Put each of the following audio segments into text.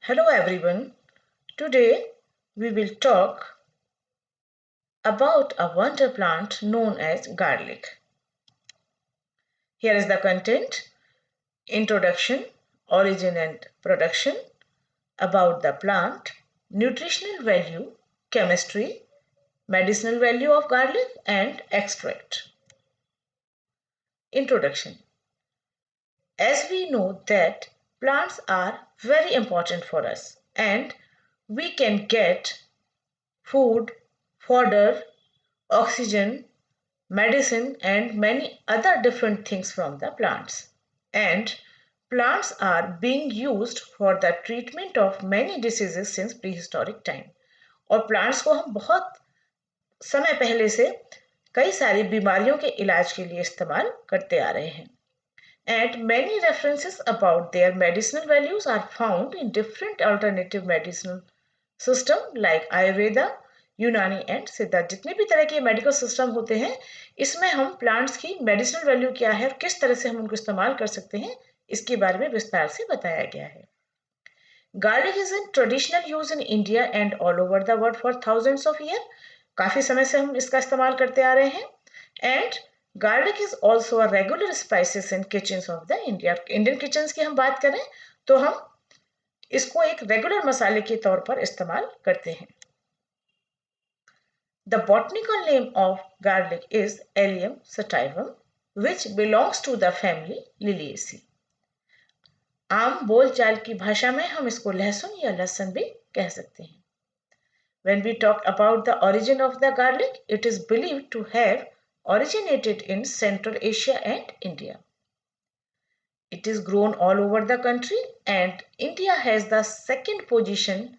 Hello everyone. Today we will talk about a wonder plant known as garlic. Here is the content: introduction, origin and production, about the plant, nutritional value, chemistry, medicinal value of garlic and extract. Introduction. As we know that plants are very important for us and we can get food, fodder, oxygen, medicine and many other different things from the plants. And plants are being used for the treatment of many diseases since prehistoric time. और plants को हम बहुत समय पहले से कई सारी बीमारियों के इलाज के लिए इस्तेमाल करते आ रहे हैं. And many references about their medicinal values are found in different alternative medicinal system like Ayurveda, यूनानी एंड सिद्धा. जितने भी तरह के मेडिकल सिस्टम होते हैं इसमें हम प्लांट्स की मेडिसिनल वैल्यू क्या है और किस तरह से हम उनको इस्तेमाल कर सकते हैं इसके बारे में विस्तार से बताया गया है. Garlic is in traditional use in India and all over the world for thousands of year. काफी समय से हम इसका इस्तेमाल करते आ रहे हैं. And garlic is also a regular spices in kitchen of the India. Indian kitchen की हम बात करें तो हम इसको एक रेगुलर मसाले के तौर पर इस्तेमाल करते हैं. The botanical name of garlic is Allium sativum, which belongs to the family Liliaceae. आम बोलचाल की भाषा में हम इसको लहसुन या लहसुन भी कह सकते हैं. When we talk about the origin of the garlic, it is believed to have originated in Central Asia and India. It is grown all over the country and India has the second position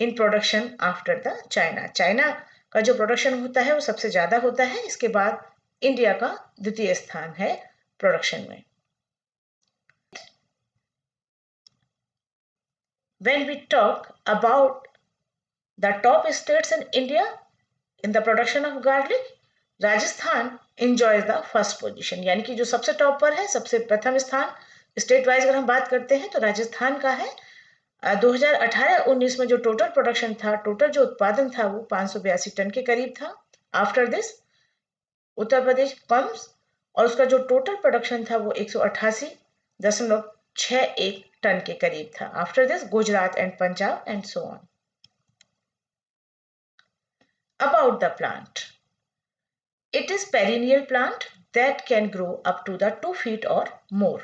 in production after the China. China का जो production होता है वो सबसे ज्यादा होता है. इसके बाद इंडिया का द्वितीय स्थान है प्रोडक्शन में. When we talk about the top states in India in the production of garlic, Rajasthan enjoys the first position. यानी कि जो सबसे टॉप पर है, सबसे प्रथम स्थान स्टेट वाइज अगर हम बात करते हैं तो राजस्थान का है. 2018-19 में जो टोटल प्रोडक्शन था, टोटल जो उत्पादन था वो 582 टन के करीब था. After this Uttar Pradesh comes और उसका जो टोटल प्रोडक्शन था वो 188.61 टन के करीब था. After this Gujarat and Punjab and so on. About the plant, it is perennial plant that can grow up to the 2 feet or more.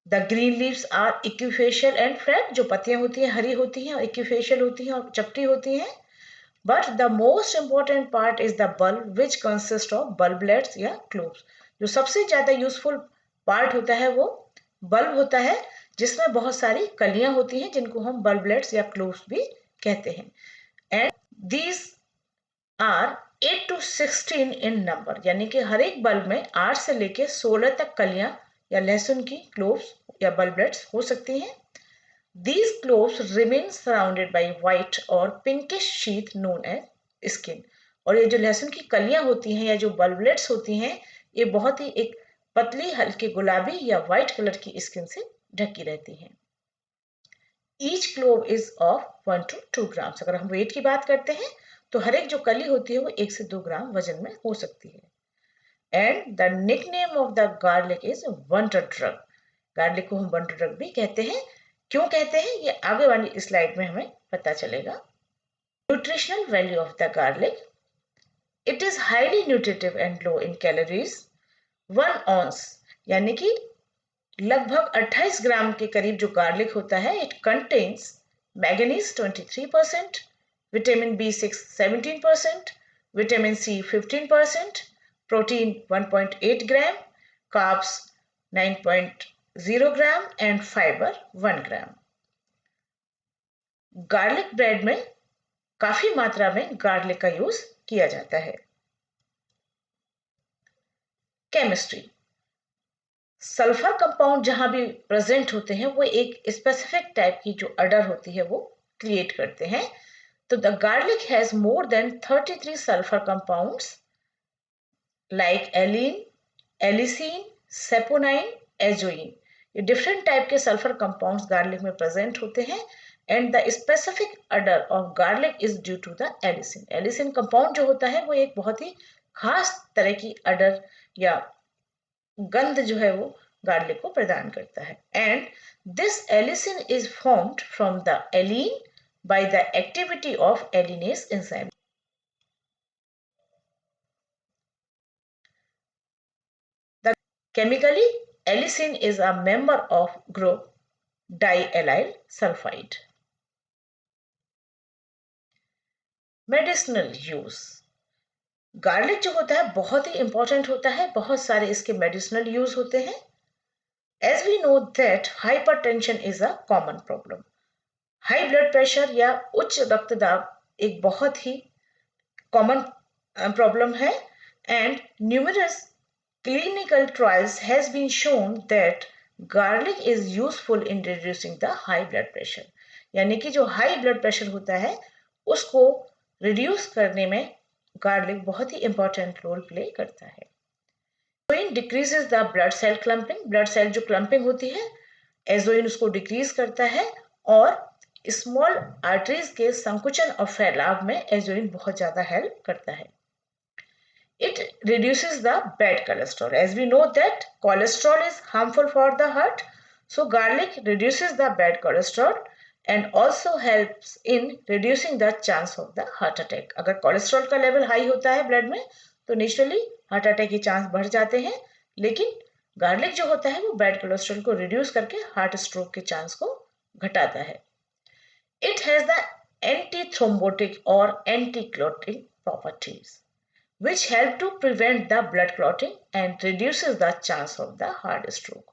The green leaves are equifacial and flat. जो पत्तियां होती हैं हरी होती हैं और equifacial होती हैं और चपटी होती हैं. But the most important part is the bulb which consists of bulblets या cloves. जो सबसे ज्यादा यूजफुल पार्ट होता है वो बल्ब होता है जिसमें बहुत सारी कलियां होती हैं जिनको हम bulblets या cloves भी कहते हैं. And these are 8 to 16 in number. यानी कि हर एक बल्ब में 8 से लेके 16 तक कलियां या लहसुन की क्लोव्स या बल्बलेट्स हो सकती हैं. These cloves remain surrounded by white और pinkish sheath known as skin. और ये जो लहसुन की कलियां होती हैं या जो बल्बलेट्स होती हैं ये बहुत ही एक पतली हल्के गुलाबी या व्हाइट कलर की स्किन से ढकी रहती हैं. Each clove is of 1 to 2 grams. अगर हम वेट की बात करते हैं तो हर एक जो कली होती है वो 1 से 2 ग्राम वजन में हो सकती है. And the nickname of the garlic is wonder drug. Garlic को हम वंडर ड्रग भी कहते हैं. क्यों कहते हैं ये आगे वाली स्लाइड में हमें पता चलेगा. Nutritional value of the garlic, it is highly nutritive and low in calories. 1 ounce यानी कि लगभग 28 ग्राम के करीब जो गार्लिक होता है, it contains manganese 23%, vitamin B6 17%, vitamin C 15%, protein 1.8 gram, carbs 9.0 gram and fiber 1 gram. Garlic bread में काफी मात्रा में गार्लिक का यूज किया जाता है. केमिस्ट्री, सल्फर कंपाउंड जहां भी प्रेजेंट होते हैं वो एक स्पेसिफिक टाइप की जो अडर होती है वो क्रिएट करते हैं. तो the garlic has more than 33 sulphur compounds like allicin, saponine, azoine. ये डिफरेंट टाइप के सल्फर कंपाउंड्स गार्लिक में प्रेजेंट होते हैं and the specific odour of garlic is due to the allicin. Allicin compound जो होता है वो एक बहुत ही खास तरह की अडर या गंध जो है वो गार्लिक को प्रदान करता है and this allicin is formed from the alliin by the activity of alinase enzyme. Chemically, allicin is a member of group diallyl sulfide. Medicinal use. Garlic जो होता है बहुत ही इंपॉर्टेंट होता है, बहुत सारे इसके मेडिसिनल यूज होते हैं. As we know that hypertension is a common problem. High blood pressure या उच्च रक्तदाब एक बहुत ही कॉमन प्रॉब्लम है and numerous clinical trials has been shown that garlic is useful in reducing the high blood pressure. यानी कि जो high blood pressure होता है उसको रिड्यूस करने में गार्लिक बहुत ही इंपॉर्टेंट रोल प्ले करता है. Ajoene decreases the blood cell clumping. Blood cell जो क्लम्पिंग होती है एजोइन उसको डिक्रीज करता है और स्मॉल आर्टरीज के संकुचन और फैलाव में एजोइन बहुत ज्यादा हेल्प करता है. It reduces the bad cholesterol. As we know that cholesterol is harmful for the heart, so garlic reduces the bad cholesterol and also helps in reducing the chance of the heart attack. अगर cholesterol का level high होता है blood में तो naturally heart attack के chance बढ़ जाते हैं, लेकिन गार्लिक जो होता है वो बैड कोलेस्ट्रॉल को रिड्यूस करके हार्ट स्ट्रोक के चांस को घटाता है. It has the anti-thrombotic or anti-clotting properties which help to prevent the blood clotting and reduces the chance of the heart stroke.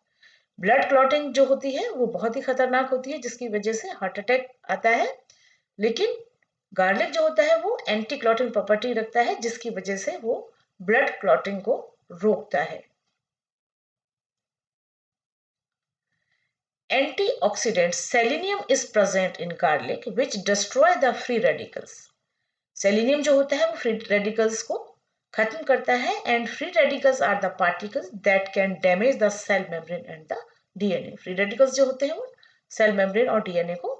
Blood clotting जो होती है वो बहुत ही खतरनाक होती है जिसकी वजह से हार्ट अटैक आता है, लेकिन गार्लिक जो होता है वो एंटी क्लॉटिंग प्रॉपर्टी रखता है जिसकी वजह से वो ब्लड क्लॉटिंग को रोकता है. Antioxidants. Selenium is present in garlic which destroy the free radicals. Selenium जो होता है वो फ्री रेडिकल्स को खत्म करता है and free radicals are the particles that can damage the cell membrane and the DNA. Free radicals जो होते हैं वो सेल मेम्ब्रेन और डीएनए को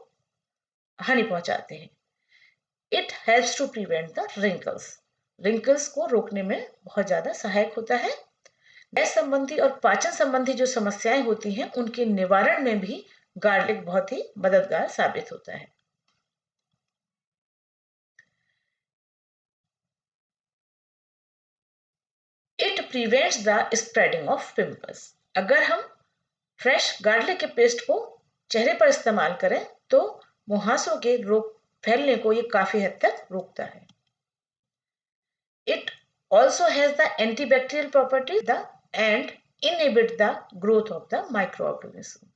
हानि पहुंचाते हैं. It helps to prevent the wrinkles. Wrinkles को रोकने में बहुत ज्यादा सहायक होता है. गैस संबंधी और पाचन संबंधी जो समस्याएं होती हैं उनके निवारण में भी गार्लिक बहुत ही मददगार साबित होता है. It prevents the spreading of pimples. अगर हम फ्रेश गार्लिक के पेस्ट को चेहरे पर इस्तेमाल करें तो मुहासों के रोग फैलने को ये काफी हद तक रोकता है. It also has the antibacterial properties and inhibit the growth of the microorganism.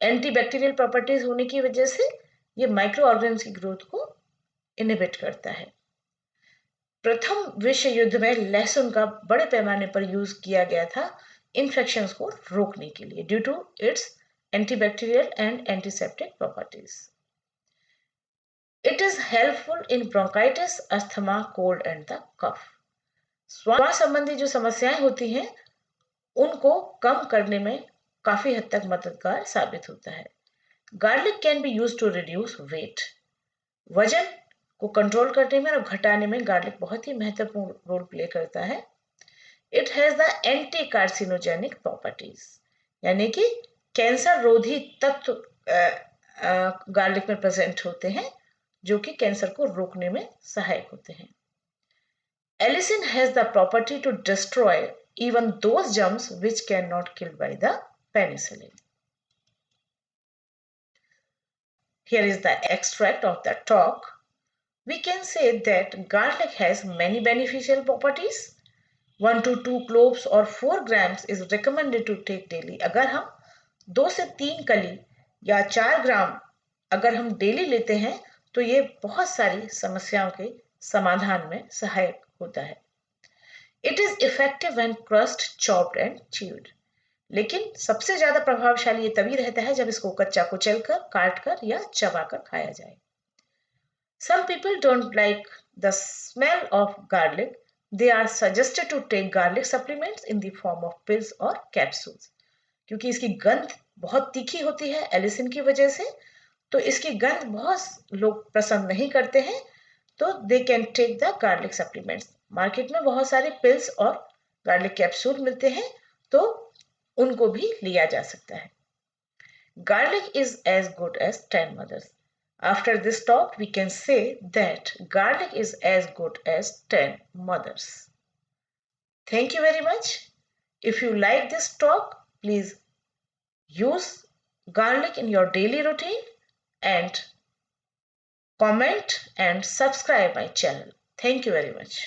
Antibacterial properties होने की वजह से ये माइक्रो ऑर्गेनिज्म की ग्रोथ को इनहिबिट करता है. प्रथम विश्व युद्ध में लहसुन का बड़े पैमाने पर यूज किया गया था इन्फेक्शंस को रोकने के लिए due to its antibacterial and antiseptic properties. It is helpful in bronchitis, asthma, cold and the cough. श्वास संबंधी जो समस्याएं होती हैं उनको कम करने में काफी हद तक मददगार साबित होता है. Garlic can be use to reduce weight. वजन को कंट्रोल करने में और घटाने में गार्लिक बहुत ही महत्वपूर्ण रोल प्ले करता है. It has the anti carcinogenic properties, यानी कि कैंसर रोधी तत्व गार्लिक में प्रेजेंट होते हैं जो कि कैंसर को रोकने में सहायक होते हैं. Allicin has the property to destroy even those germs which cannot killed by the penicillin. Here is the extract of the talk. We can say that garlic has many beneficial properties. 1 to 2 cloves or 4 grams is recommended to take daily. अगर हम 2 से 3 कली या 4 ग्राम अगर हम daily लेते हैं तो ये बहुत सारी समस्याओं के समाधान में सहायक होता है. It is effective when crushed, chopped and chewed. लेकिन सबसे ज्यादा प्रभावशाली ये तभी रहता है जब इसको कच्चा कुचलकर, काटकर या चबाकर खाया जाए. Some people don't like the smell of garlic. They are suggested to take garlic supplements in the form of pills or capsules. क्योंकि इसकी गंध बहुत तीखी होती है एलिसिन की वजह से, तो इसकी गंध बहुत लोग पसंद नहीं करते हैं, तो they can take the garlic supplements. Market में बहुत सारे पिल्स और गार्लिक कैप्सूल मिलते हैं, तो उनको भी लिया जा सकता है। Garlic is as good as 10 mothers. After this talk, we can say that garlic is as good as 10 mothers. Thank you very much. If you like this talk, please use garlic in your daily routine and comment and subscribe my channel. Thank you very much.